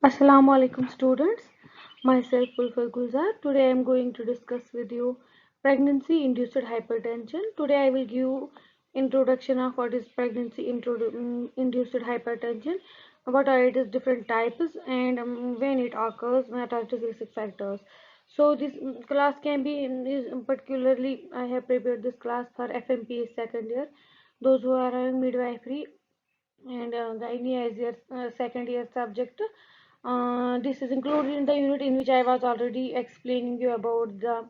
Assalamu alaikum students. Myself Fulful Gulzar. Today I am going to discuss with you pregnancy induced hypertension. Today I will give introduction of what is pregnancy induced hypertension, what are its different types and when it occurs, what are the risk factors. So this class can be particularly I have prepared this class for FMPA second year, those who are having midwifery and gynae as your second year subject. This is included in the unit in which I was already explaining you about the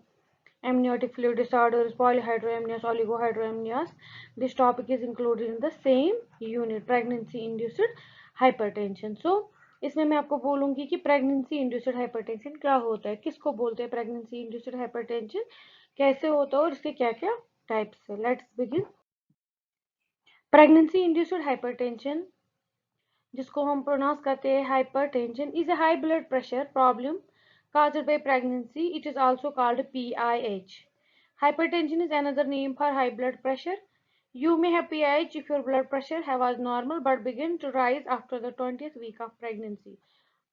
amniotic fluid disorders, polyhydramnios, oligohydramnios. This topic is included in the same unit, pregnancy induced hypertension. So इसमें मैं आपको बोलूंगी कि pregnancy induced hypertension क्या होता है, किसको बोलते हैं प्रेगनेंसी इंड्यूस्ड हाइपरटेंशन, कैसे होता है और इसके क्या क्या टाइप्स है. Let's begin. Pregnancy induced hypertension, जिसको हम प्रोनाउंस करते हैं hypertension, is a high blood pressure problem caused by pregnancy. It is also called PIH. Hypertension is another name for high blood pressure. You may have PIH if your blood pressure was normal but begin to rise after the 20th week of pregnancy.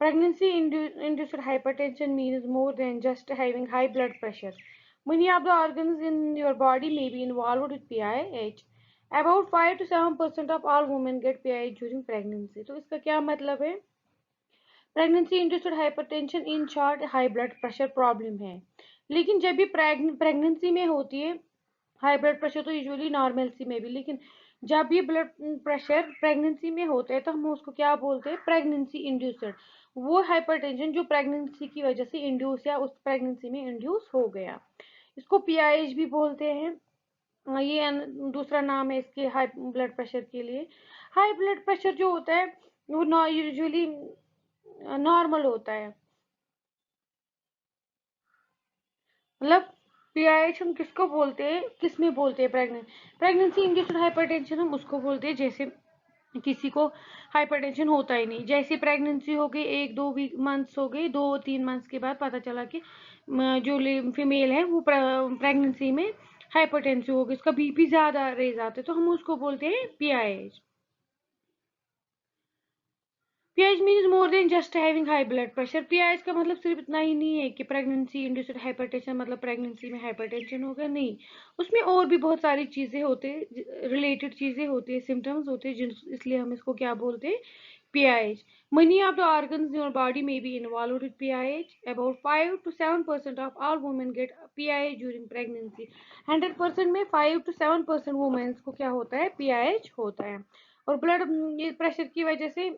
Pregnancy induced hypertension means more than just having high blood pressure. Many of the organs in your body may be involved with PIH. About 5 to 7% of all women get PIH during pregnancy. तो इसका क्या मतलब है? Pregnancy induced hypertension in short high blood pressure problem है. लेकिन जब भी pregnancy में होती है हाई ब्लड प्रेशर, तो यूजुअली नॉर्मल में भी, लेकिन जब भी ब्लड प्रेशर प्रेगनेंसी में होता है तो हम उसको क्या बोलते हैं, प्रेगनेंसी इंड्यूस्ड. वो हाइपरटेंशन जो प्रेगनेंसी की वजह से इंड्यूस या उस प्रेगनेंसी में इंड्यूस हो गया, इसको पीआईएच भी बोलते हैं. ये दूसरा नाम है इसके हाई ब्लड प्रेशर के लिए. हाई ब्लड प्रेशर जो होता है वो यूजुअली नॉर्मल होता है. मतलब पीआईएच हम किसको बोलते हैं, किस में बोलते हैं, प्रेगनेंसी इंड्यूस्ड हाइपरटेंशन हम उसको बोलते हैं जैसे किसी को हाइपरटेंशन होता ही नहीं. जैसे प्रेगनेंसी हो गई, 1-2 मंथ्स हो गए, 2-3 मंथ्स के बाद पता चला कि जो फीमेल है वो प्रेगनेंसी में हाइपरटेंसिव हो गई, उसका बीपी ज्यादा रेज आता है, तो हम उसको बोलते हैं PIH. PIH means more than just having high blood pressure. PIH का मतलब सिर्फ इतना ही नहीं है कि प्रेगनेंसी इंड्यूस्ड हाइपरटेंशन मतलब प्रेगनेंसी में हाइपरटेंशन होगा, नहीं. उसमें और भी बहुत सारी चीजें होते हैं, रिलेटेड चीजें होती है, सिम्टम्स होते हैं, इसलिए हम इसको क्या बोलते हैं, PIH. Many of the organs in your body may be involved with PIH. About 5 to 7% of all women get PIH during pregnancy. 100% में 5 to 7% women को क्या होता है, PIH होता है. और ब्लड प्रेशर की वजह से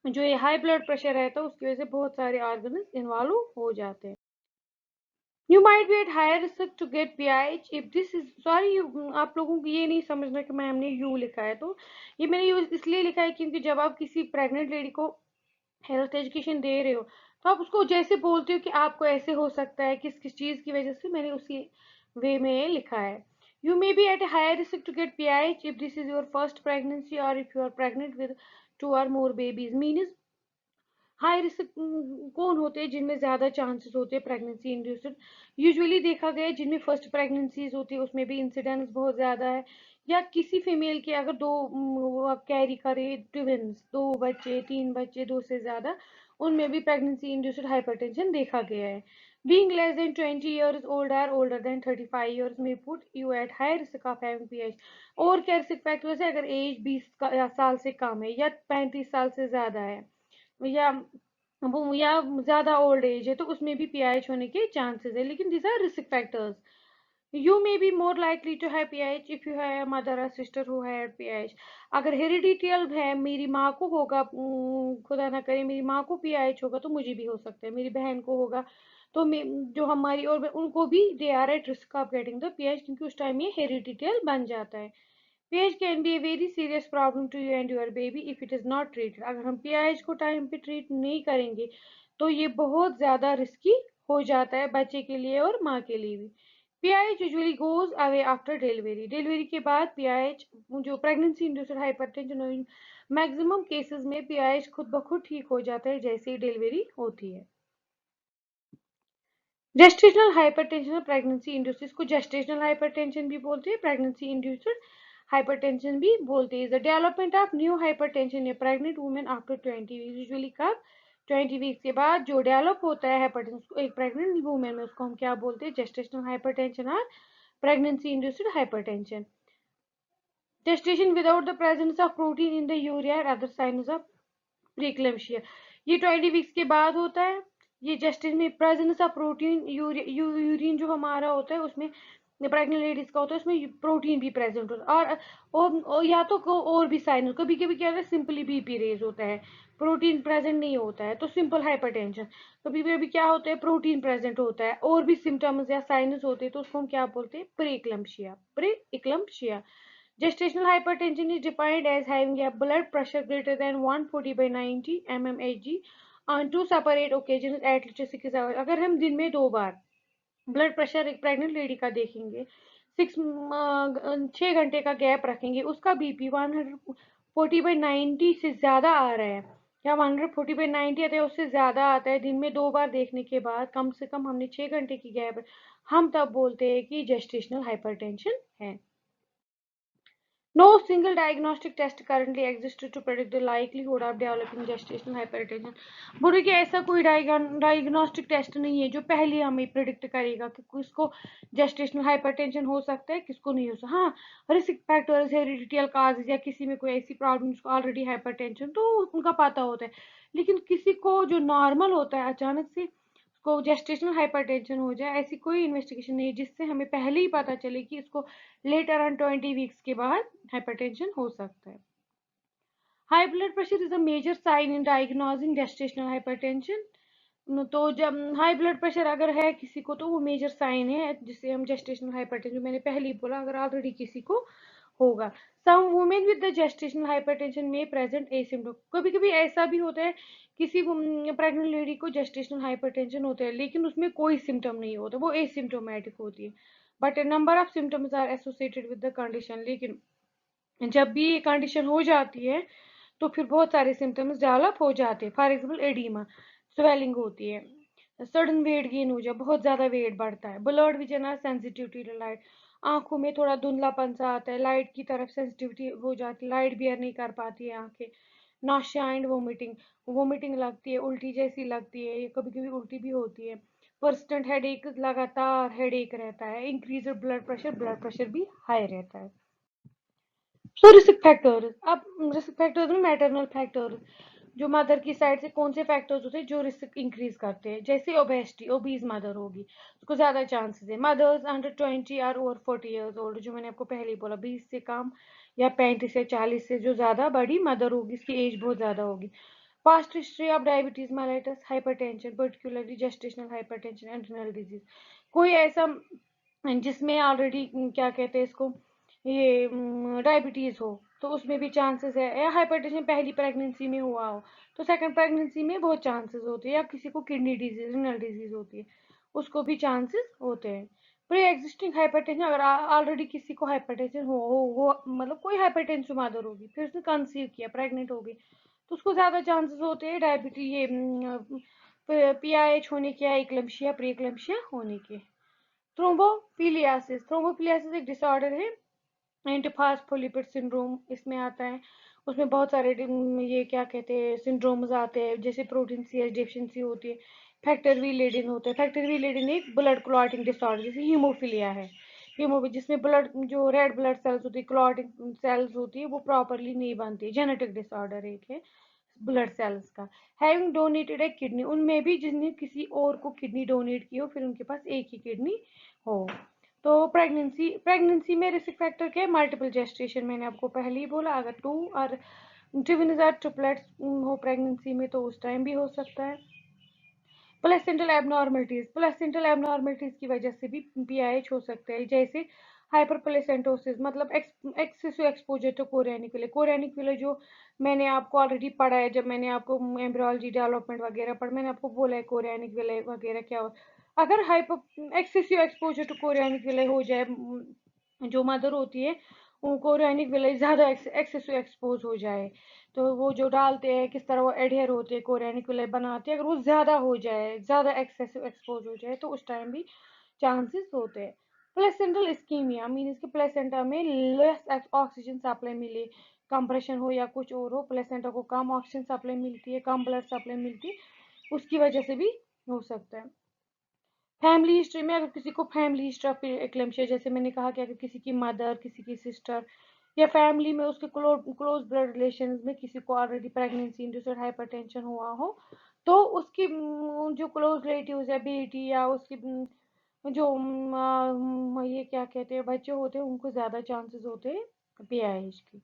जो ये हाई ब्लड प्रेशर रहता है उसकी वजह से बहुत सारे ऑर्गन्स इन्वॉल्व हो जाते हैं. You might be at higher risk to get PIH if this is sorry आप लोगों को ये नहीं समझना कि मैंने यू लिखा है, तो ये मैंने यू इसलिए लिखा है क्योंकि जब आप किसी प्रेग्नेंट लेडी को हेल्थ एजुकेशन दे रहे हो तो आप उसको जैसे बोलते हो कि आपको ऐसे हो सकता है, किस किस चीज की वजह से, मैंने उसी वे में लिखा है. You may be at a higher risk to get PIH if this is your first pregnancy or if you are pregnant with 2 or more babies. Means high risk कौन होते हैं जिनमें ज्यादा चांसेस होते हैं प्रेगनेंसी इंड्यूस्ड. यूजुअली देखा गया है जिनमें फर्स्ट प्रेगनेंसीज होती है उसमें भी इंसिडेंस बहुत ज्यादा है, या किसी फीमेल के अगर दो कैरी करे ट्विंस, 2 बच्चे 3 बच्चे 2 से ज्यादा, उनमें भी प्रेगनेंसी इंड्यूस्ड हाइपरटेंशन देखा गया है. Being less than 20 years old or older than 35 years may put you at high risk of having PH. और क्या रिस्क फैक्टर्स है, अगर एज 20 साल से कम है या 35 साल से ज्यादा है या वो या ज्यादा ओल्ड एज है तो उसमें भी पीआईएच होने के चांसेस है, लेकिन this are risk factors. You may be more likely to have PIH if you have mother और सिस्टर हु हैड पीआईएच. अगर हेरिडिटियल है, मेरी माँ को होगा, खुदा ना करे मेरी माँ को पीआईएच होगा तो मुझे भी हो सकता है, मेरी बहन को होगा, तो जो हमारी और उनको भी they are at risk of getting the PIH, क्योंकि उस टाइम ये हेरिडिटियल बन जाता है. PH can be a very serious problem to you and your baby if it is not treated. अगर हम PIH को टाइम पे ट्रीट नहीं करेंगे तो ये बहुत ज्यादा रिस्की हो जाता है बच्चे के लिए और माँ के लिए भी. PIH usually goes away after delivery. Delivery के बाद PIH जो pregnancy induced hypertension, maximum cases में PIH खुद ब खुद ठीक हो जाता है जैसे ही डिलीवरी होती है. जेस्टेशनल हाइपरटेंशन और प्रेगनेंसी इंड्यूस्ड, इसको जेस्टेशनल हाइपरटेंशन भी बोलते हैं, प्रेगनेंसी इंड्यूस्ड हाइपरटेंशन भी बोलते हैं. The development of new hypertension a pregnant women after 20 week usually कब, 20 वीक्स के बाद जो डेवलप होता है हाइपरटेंशन एक प्रेग्नेंट वूमेन में, उसको हम क्या बोलते हैं, जेस्टेशनल हाइपरटेंशन और pregnancy induced hypertension. Gestation without the presence of protein in the urea or other signs of preeclampsia, ये 20 वीक्स के बाद होता है। ये जेस्टेशन में प्रेजेंस ऑफ प्रोटीन, यूरिन जो हमारा होता है उसमें प्रेग्नेंट लेडीज का होता है, उसमें प्रोटीन भी प्रेजेंट होता है। और या तो और भी साइन, कभी कभी क्या होता है सिंपली बीपी रेज होता है, प्रोटीन प्रेजेंट नहीं होता है तो सिंपल हाइपरटेंशन। कभी कभी क्या होता है प्रोटीन प्रेजेंट होता है और भी सिम्टम्स या साइनस होते हैं तो उसको हम क्या बोलते हैं, pre इक्लम्पशिया। Gestational hypertension is defined as having a blood pressure greater than 140/90 mmHg on two separate occasions at least 6 hours। अगर हम दिन में 2 बार ब्लड प्रेशर एक प्रेग्नेंट लेडी का देखेंगे, 6 घंटे का गैप रखेंगे, उसका बीपी 140/90 से ज्यादा आ रहा है या 140/90 आता है उससे ज्यादा आता है दिन में 2 बार देखने के बाद, कम से कम हमने 6 घंटे की गैप, हम तब बोलते हैं कि जेस्टेशनल हाइपरटेंशन है। No single diagnostic test currently exists to predict the likelihood of developing gestational hypertension। बोले कि ऐसा कोई डायग्नोस्टिक टेस्ट नहीं है जो पहले हमें प्रिडिक्ट करेगा कि किसको जेस्टेशनल हाइपरटेंशन हो सकता है, किसको नहीं हो सकता। हाँ, रिस्क फैक्टर्स, हेरिडिटल काजेज या किसी में कोई ऐसी प्रॉब्लम जिसको ऑलरेडी हाइपरटेंशन तो उनका पता होता है, लेकिन किसी को जो नॉर्मल होता है अचानक से को जेस्टेशनल हाइपरटेंशन हो जाए, ऐसी कोई इन्वेस्टिगेशन नहीं है जिससे हमें पहले ही पता चले कि इसको लेटर ऑन 20 वीक्स के बाद हाइपरटेंशन हो सकता है। High blood pressure is a major sign in diagnosing gestational hypertension. तो जब हाई ब्लड प्रेशर अगर है किसी को तो वो मेजर साइन है जिससे हम जेस्टेशनल हाइपरटेंशन, मैंने पहले ही बोला अगर ऑलरेडी किसी को होगा। Some women with the gestational hypertension में प्रेजेंट एसिम्प्टोम, कभी कभी ऐसा भी होता है किसी प्रेग्नेंट लेडी को जेस्टेशनल हाइपरटेंशन होता है लेकिन उसमें कोई सिम्टम नहीं होता, वो एसिम्प्टोमेटिक होती है, but number of symptoms are associated with the condition. लेकिन जब भी ये कंडीशन हो जाती है तो फिर बहुत सारे सिम्टम्स डेवलप हो जाते हैं। फॉर एग्जाम्पल एडिमा, स्वेलिंग होती है, सडन वेट गेन हो जाए, बहुत ज्यादा वेट बढ़ता है, ब्लड विजन और सेंसिटिविटी टू लाइट, आंखों में थोड़ा धुंधलापन सा आता है, लाइट की तरफ सेंसिटिविटी हो जाती है, लाइट बियर नहीं कर पाती है आंखें, नाशिया एंड वोमिटिंग, वोमिटिंग लगती है, उल्टी जैसी लगती है, कभी कभी उल्टी भी होती है, परसिस्टेंट हेडेक, लगातार हेडेक रहता है, इंक्रीज ब्लड प्रेशर भी हाई रहता है। सो रिस्क फैक्टर्स, अब रिस्क फैक्टर्स में मैटरनल फैक्टर्स, जो मदर की साइड से कौन से फैक्टर्स होते हैं जो रिस्क इंक्रीज करते हैं, जैसे ओबेसिटी, ओबीज मदर होगी उसको ज्यादा चांसेस है, मदर्स अंडर 20 और ओवर 40 ईयर्स ओल्ड, जो मैंने आपको पहले ही बोला 20 से कम या 35 या 40 से जो ज्यादा बड़ी मदर होगी इसकी एज बहुत ज्यादा होगी, past history of diabetes mellitus hypertension particularly gestational hypertension adrenal disease, कोई ऐसा जिसमें ऑलरेडी क्या कहते हैं इसको, ये डायबिटीज हो तो उसमें भी चांसेस है, या हाइपरटेंशन पहली प्रेगनेंसी में हुआ हो तो सेकंड प्रेगनेंसी में बहुत चांसेस होते हैं, या किसी को किडनी डिजीज, रिनल डिजीज होती है उसको भी चांसेस होते हैं। प्री एग्जिस्टिंग हाइपरटेंशन, अगर ऑलरेडी किसी को हाइपरटेंशन हो मतलब कोई हाइपरटेंशन मदर होगी फिर उसने कंसीव किया, प्रेग्नेंट होगी तो उसको ज्यादा चांसेस होते हैं डायबिटीज, ये पीआईएच होने के या इक्लम्शिया प्री इक्लम्शिया होने के। थ्रोम्बोफिलियासिस, थ्रोम्बोफिलियासिस एक डिसऑर्डर है, एंटीफॉस्फोलिपिड सिंड्रोम इसमें आता है, उसमें बहुत सारे ये क्या कहते हैं सिंड्रोम्स आते हैं, जैसे प्रोटीन सी एच डेफिशिएंसी होती है, फैक्टर वी लेडिन होता है, फैक्टर वी लेडिन एक ब्लड क्लॉटिंग डिसऑर्डर जैसे हीमोफिलिया है, जिसमें ब्लड जो रेड ब्लड सेल्स होती है, क्लॉटिंग सेल्स होती है वो प्रॉपरली नहीं बनती है, जेनेटिक डिसऑर्डर एक है ब्लड सेल्स का। हैविंग डोनेटेड ए किडनी, उनमें भी जिसने किसी और को किडनी डोनेट की हो फिर उनके पास एक ही किडनी हो। तो प्रेगनेंसी में रिस्क फैक्टर क्या है, मल्टीपल जेस्टेशन, मैंने आपको पहले ही बोला अगर 2 और ट्विन्स और ट्रिपलेट्स हो प्रेगनेंसी में तो उस टाइम भी हो सकता है। प्लेसेंटल एबनॉर्मलिटीज, प्लेसेंटल एबनॉर्मलिटीज की वजह से भी पीआईएच हो सकता है, जैसे हाइपर प्लेसेंटोसिस मतलब excessive exposure to chorionic villi, chorionic villi जो मैंने आपको ऑलरेडी पढ़ा है, जब मैंने आपको एम्ब्रियोलॉजी डेवलपमेंट वगैरह पढ़, मैंने आपको बोला है कोरियानिक विले वगैरह क्या हो, अगर hyper excessive exposure to chorionic villi हो जाए, जो मदर होती है उनको कोरियानिक विले ज्यादा एक्सेसिव एक्सपोज हो जाए तो वो जो डालते हैं किस तरह वो एडहेयर होते हैं कोरियानिक विले बनाते हैं, अगर वो ज्यादा हो जाए, ज्यादा एक्सेसिव एक्सपोज हो जाए तो उस टाइम भी चांसेस होते हैं। प्लेसेंटल इस्कीमिया मीन इसके प्लेसेंटा में लेस ऑक्सीजन सप्लाई मिले, कंप्रेशन हो या कुछ और हो, प्लेसेंटा को कम ऑक्सीजन सप्लाई मिलती है, कम ब्लड सप्लाई मिलती है उसकी वजह से भी हो सकता है। फैमिली हिस्ट्री में अगर किसी को फैमिली हिस्ट्री ऑफ एक्लेम्शिया, जैसे मैंने कहा कि अगर किसी की मदर, किसी की सिस्टर या फैमिली में उसके क्लोज ब्लड रिलेशन में किसी को ऑलरेडी प्रेगनेंसी इंड्यूस्ड हाइपरटेंशन हुआ हो, तो उसकी जो क्लोज रिलेटिव्स है, बेटी या उसकी जो ये क्या कहते हैं, बच्चे होते हैं, उनको ज्यादा चांसेस होते हैं पीआईएच की।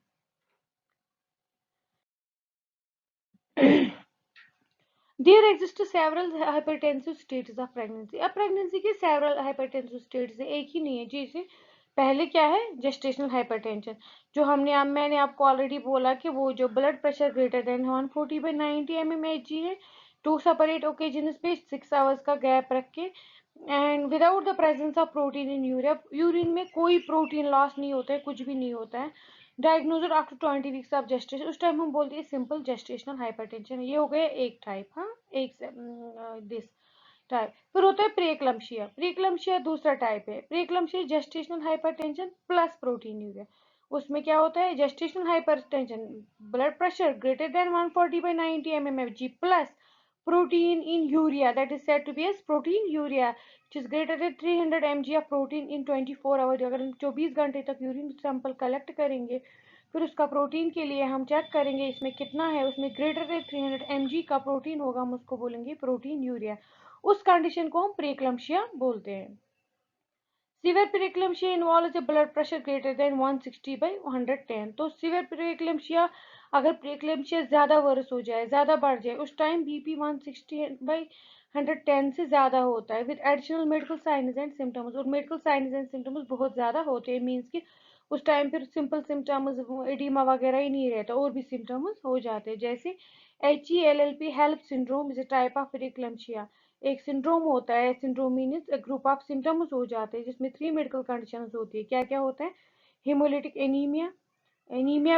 There exist several hypertensive stages of pregnancy. अब प्रेगनेंसी के several hypertensive stages है, एक ही नहीं है। जैसे पहले क्या है, जेस्टेशनल हाइपरटेंशन, जो मैंने आपको ऑलरेडी बोला कि वो जो blood pressure greater than 140/90 mmHg है, टू सेपरेट ओकेजन्स पे 6 आवर्स का गैप रख के, and without the presence of protein in urea, urine में कोई प्रोटीन लॉस नहीं होता है, कुछ भी नहीं होता है। Diagnose after 20 weeks of gestation, उस टाइम हम बोलते हैं सिंपल जेस्टेशनल हाइपरटेंशन। ये हो गया एक टाइप, हाँ, एक दिस टाइप। फिर होता है प्रीएक्लम्शिया। प्रीएक्लम्शिया दूसरा टाइप है। Preeclampsia gestational hypertension plus protein urea. उसमें क्या होता है, gestational hypertension, blood pressure greater than 140/90 mmHg plus protein in urea, that is said to be as protein urea, which is greater than 300 mg of protein in 24 hours। अगर हम 24 घंटे तक urine sample collect करेंगे, फिर उसका protein के लिए हम चेक करेंगे इसमें कितना है, उसमें ग्रेटर देन 300 mg का प्रोटीन होगा, हम उसको बोलेंगे प्रोटीन यूरिया। उस कंडीशन को हम प्रीक्लम्शिया बोलते हैं। Severe preeclampsia involves a blood pressure greater than 160/110। तो severe preeclampsia, अगर preeclampsia ज्यादा वर्स हो जाए, ज्यादा बढ़ जाए, उस टाइम बीपी 160/110 से ज्यादा होता है, with additional medical science and symptoms. और मेडिकल साइंस एंड सिम्टम्स बहुत ज्यादा होते हैं, मीन्स कि उस टाइम फिर सिंपल सिम्टम्स, एडिमा वगैरह ही नहीं रहता, और भी सिम्टम्स हो जाते हैं, जैसे HELLP HELLP syndrome is a type of preeclampsia. एक सिंड्रोम होता है, syndrome means group of symptoms हो जाते हैं, जिसमें 3 मेडिकल कंडीशंस होती है। क्या क्या होता है, हेमोलिटिक एनीमिया, एनीमिया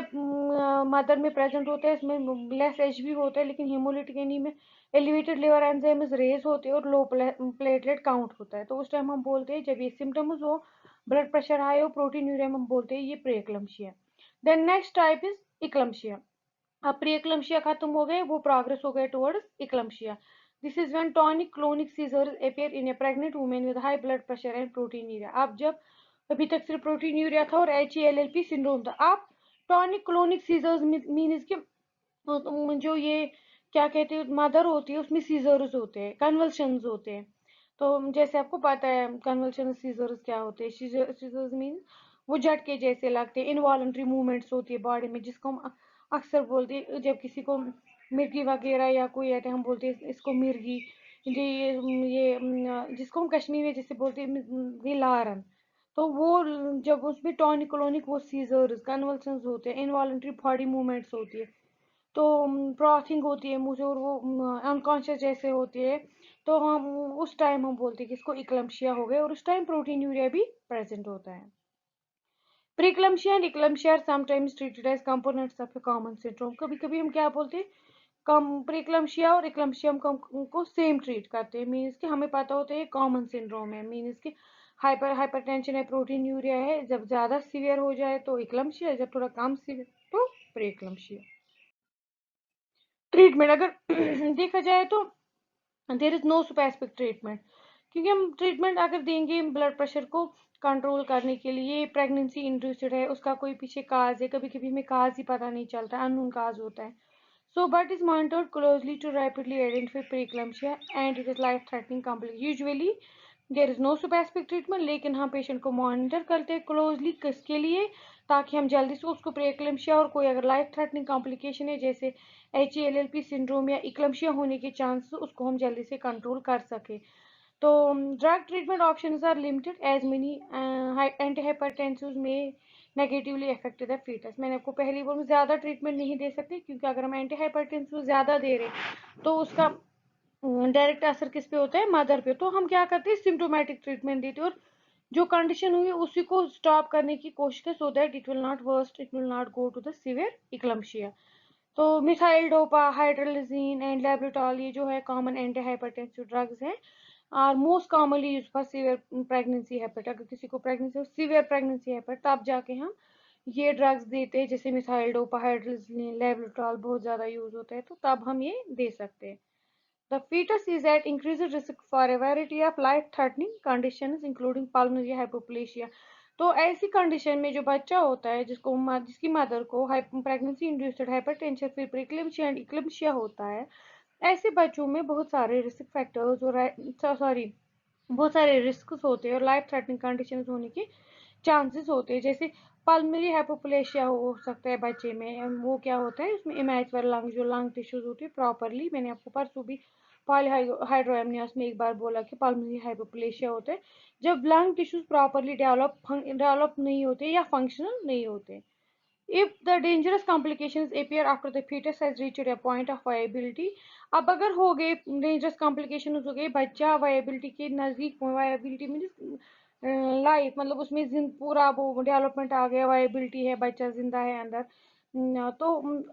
मदर में प्रेजेंट होता है, इसमें लेस एचबी होता है, लेकिन haemolytic anaemia, elevated liver enzymes raise होते हैं, और लो प्लेटलेट काउंट होता है। तो उस टाइम हम बोलते हैं, जब ये सिम्टम्स हो, ब्लड प्रेशर हाई हो, प्रोटीन यूरिया, हम बोलते हैं ये preeclampsia. Then next type is eclampsia. अब प्रीएक्लम्शिया खत्म हो गए, वो प्रोग्रेस हो गए towards eclampsia. This is when tonic clonic seizures appear in a pregnant woman with high blood pressure and proteinuria। अब जब अभी तक सिर्फ प्रोटीन यूरिया था और HELLP सिंड्रोम था, अब टॉनिक क्लोनिक सीजर्स मीन्स के जो ये क्या कहते हैं, मदर होती है, उसमें सीजर्स होते हैं, कन्वल्शंस होते हैं। तो जैसे आपको पता है कन्वल्शन सीजर्स क्या होते हैं, सीजर्स मीन वो झटके जैसे लगते हैं, इनवॉलंटरी मूवमेंट्स होती है बॉडी में, जिसको हम अक्सर बोलते हैं, जब किसी को मिर्गी वगैरह या कोई ऐसे, हम बोलते हैं इसको मिर्गी, ये जिसको हम कश्मीर में जैसे बोलते हैं ये लारन। तो वो जब उसमें टॉनिक क्लोनिक वो सीजर्स कन्वल्शंस होते हैं, इनवॉलंटरी बॉडी मूवमेंट्स होती है, तो ब्रॉथिंग होती है मुझे, और वो अनकॉन्शियस जैसे होती है, तो हम उस टाइम हम बोलते हैं कि इसको इक्लम्शिया हो गए, और उस टाइम प्रोटीन यूरिया भी प्रेजेंट होता है। Preeclampsia and eclampsia are sometimes treated as components of a common syndrome. कभी कभी हम क्या बोलते हैं, कम प्रीक्लम्शिया और इक्लम्शिया को सेम ट्रीट करते हैं, मीन्स कि हमें पता होता है कॉमन सिंड्रोम है, मीन्स कि हाइपरटेंशन है, प्रोटीन यूरिया है, जब ज्यादा सीवियर हो जाए तो इक्लम्शिया, जब थोड़ा कम सीवियर तो प्रीक्लम्शिया। ट्रीटमेंट अगर देखा जाए तो there is no specific treatment, क्योंकि हम ट्रीटमेंट अगर देंगे ब्लड प्रेशर को कंट्रोल करने के लिए, प्रेगनेंसी इंड्यूस्ड है, उसका कोई पीछे काज है, कभी कभी हमें काज ही पता नहीं चलता, अननोन काज होता है, so but is monitored closely to rapidly identify preeclampsia and it is life threatening complication। usually there is no specific treatment, लेकिन हम पेशेंट को मॉनिटर करते हैं क्लोजली, किसके लिए, ताकि हम जल्दी से उसको प्रीएक्लेम्शिया और कोई अगर लाइफ थ्रेटनिंग कॉम्प्लिकेशन है जैसे HELLP सिंड्रोम या इक्लम्शिया होने के चांस, उसको हम जल्दी से कंट्रोल कर सके। तो drug treatment options are limited as many anti hypertensives may negatively affected the foetus. मैंने आपको पहले बोला ज्यादा ट्रीटमेंट नहीं दे सकते, क्योंकि अगर हम एंटी हाइपरटेंसिव ज्यादा दे रहे तो उसका डायरेक्ट असर किस पे होता है, मदर पे। तो हम क्या करते हैं, सिम्टोमेटिक ट्रीटमेंट देते हैं, और जो कंडीशन हुई उसी को स्टॉप करने की कोशिश करें, so that it will not worst, it will not go to the severe eclampsia. तो methyl dopa, hydralazine and labetalol, ये जो है कॉमन एंटी हाइपरटेंसिव ड्रग्स हैं, are most commonly use for severe pregnancy हेपेट। अगर किसी को प्रेगनेंसी सीवियर प्रेगनेंसी हेपेट, तब जाके हम ये ड्रग्स देते हैं, जैसे मिथाइल डोपा, हाइड्रोलिजीन, लेब्रोटॉल बहुत ज्यादा यूज होता है, तो तब हम ये दे सकते हैं। The fetus is at increased risk for a variety of life-threatening conditions including pulmonary hypoplasia. तो ऐसी कंडीशन में जो बच्चा होता है जिसकी मदर को प्रेगनेंसी इंड्यूस्ड हाइपरटेंशन फिर प्रीक्लेम्शिया एंड इक्लेम्शिया होता है, ऐसे बच्चों में बहुत सारे रिस्क फैक्टर्स और बहुत सारे रिस्क होते हैं और लाइफ थ्रेटनिंग कंडीशन होने के चांसेस होते हैं। जैसे पल्मोनरी हाइपोप्लेशिया हो सकता है बच्चे में। वो क्या होता है, उसमें इमेचुअर लंग जो लंग टिश्यूज होती है प्रॉपरली, मैंने आपको परसों भी पॉलीहाइड्रोएमनियास में एक बार बोला कि पल्मोनरी हाइपोप्लेशिया होता है जब लंग टिश्यूज प्रॉपरली डेवलप नहीं होते या फंक्शनल नहीं होते। If the dangerous complications appear after the fetus has reached a point of viability, अब अगर हो गए dangerous complications हो गए, बच्चा viability के नज़दीक, viability मीन्स लाइफ मतलब उसमें पूरा वो डेवलपमेंट आ गया, viability है, बच्चा जिंदा है अंदर, तो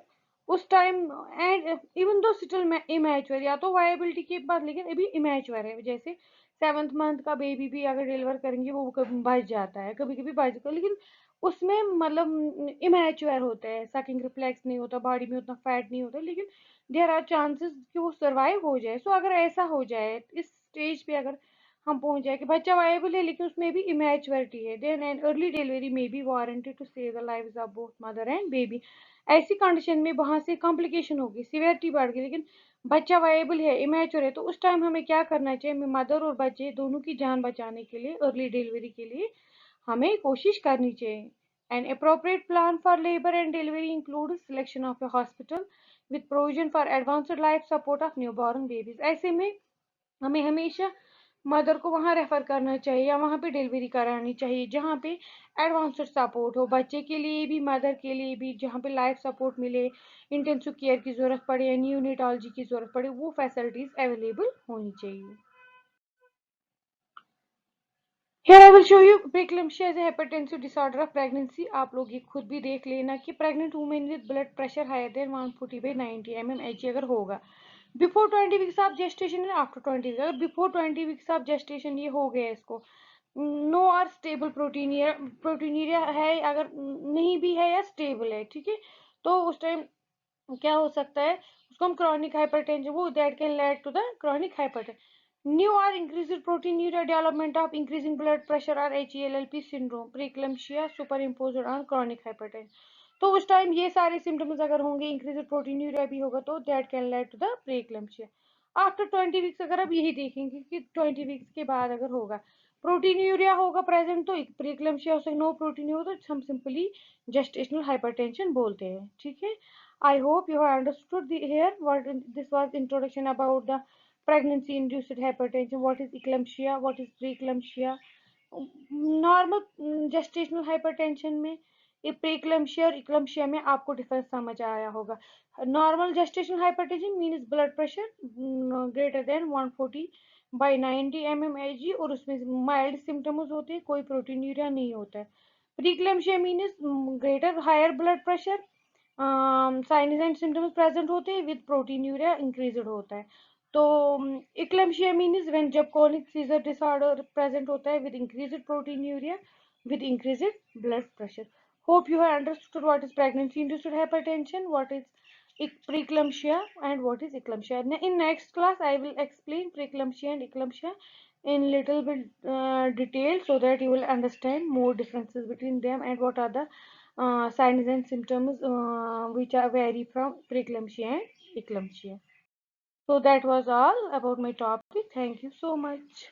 उस time and even though still immature, या तो वायबिलिटी के बाद लेकिन अभी इमेच्योर है, जैसे 7th मंथ का बेबी भी अगर डिलीवर करेंगे वो कभी बच जाता है, कभी कभी बच जाता है, लेकिन उसमें मतलब इमेच्योर होता है, सकिंग रिफ्लेक्स नहीं होता, बॉडी में उतना फैट नहीं होता, लेकिन देयर आर चांसेस कि वो सर्वाइव हो जाए। सो अगर ऐसा हो जाए, इस स्टेज पे अगर हम पहुंच जाए कि बच्चा वायबल है लेकिन उसमें भी इमेच्योरिटी है, then an early delivery may be warranted to save the lives of both mother and baby. ऐसी कंडीशन में वहां से कॉम्प्लिकेशन होगी, सीवियरिटी बढ़ गई, लेकिन बच्चा वायबल है, इमेच्योर है, तो उस टाइम हमें क्या करना चाहिए, मदर और बच्चे दोनों की जान बचाने के लिए अर्ली डिलीवरी के लिए हमें कोशिश करनी चाहिए। An appropriate plan for labor and delivery includes selection of a hospital with provision for advanced life support of newborn babies. ऐसे में हमें हमेशा मदर को वहां रेफर करना चाहिए या वहां पे डिलीवरी करानी चाहिए जहाँ पे एडवांस्ड सपोर्ट हो, बच्चे के लिए भी मदर के लिए भी, जहाँ पे लाइफ सपोर्ट मिले, इंटेंसिव केयर की जरूरत पड़े या न्यूनेटोलॉजी की जरूरत पड़े, वो फैसिलिटीज अवेलेबल होनी चाहिए। Here I will show you preeclampsia is a hypertensive disorder of pregnancy. आप लोग ये खुद भी देख लेना कि pregnant women with blood pressure higher than 140/90 mmHg अगर होगा before 20 weeks of gestation and after 20 weeks, अगर before 20 weeks of gestation ये हो गया इसको, नो और स्टेबल प्रोटीनिया है, अगर नहीं भी है या स्टेबल है, ठीक है, तो उस टाइम क्या हो सकता है, उसको हम क्रॉनिक हाइपरटेंशन, वो that can lead to the chronic hypertension. New or increased proteinuria, development of increasing blood pressure or HELLP syndrome, preeclampsia super imposed on chronic hypertension. तो उस टाइम ये सारे सिम्टम्स अगर होंगे, इंक्रीज्ड प्रोटीन्यूरिया भी होगा, तो that can lead to the preeclampsia. After 20 weeks अगर आप यही देखेंगे कि 20 वीक्स के बाद अगर होगा प्रोटीन्यूरिया होगा प्रेजेंट, तो प्रीक्लम्शिया हो सकता, नो प्रोटीन हो तो हम सिंपली जेस्टेशनल हाइपरटेंशन बोलते हैं, ठीक है। I hope you have understood here what this was introduction about the pregnancy induced hypertension, what is eclampsia, what is preeclampsia, normal gestational hypertension में ये प्रीक्लम्शिया और इक्लम्शिया में आपको डिफरेंस समझ आया होगा। Normal gestational hypertension means blood pressure greater than 140/90 mmHg और उसमें माइल्ड सिम्टम्स होते हैं, कोई प्रोटीन्यूरिया नहीं होता है। Preeclampsia means greater higher blood pressure, signs and symptoms present होते हैं विद प्रोटीन्यूरिया इंक्रीज्ड होता है। तो इक्लेम्शिया मीन्स व्हेन जब कॉलिक सीजर डिसऑर्डर प्रेजेंट होता है with increased proteinuria with increased blood pressure. Hope you have understood what is pregnancy induced hypertension, what is preeclampsia and what is eclampsia. In next class I will explain preeclampsia and eclampsia in little bit detail so that you will understand more differences between them and what are the signs and symptoms which are vary from preeclampsia and eclampsia. So that was all about my topic. Thank you so much.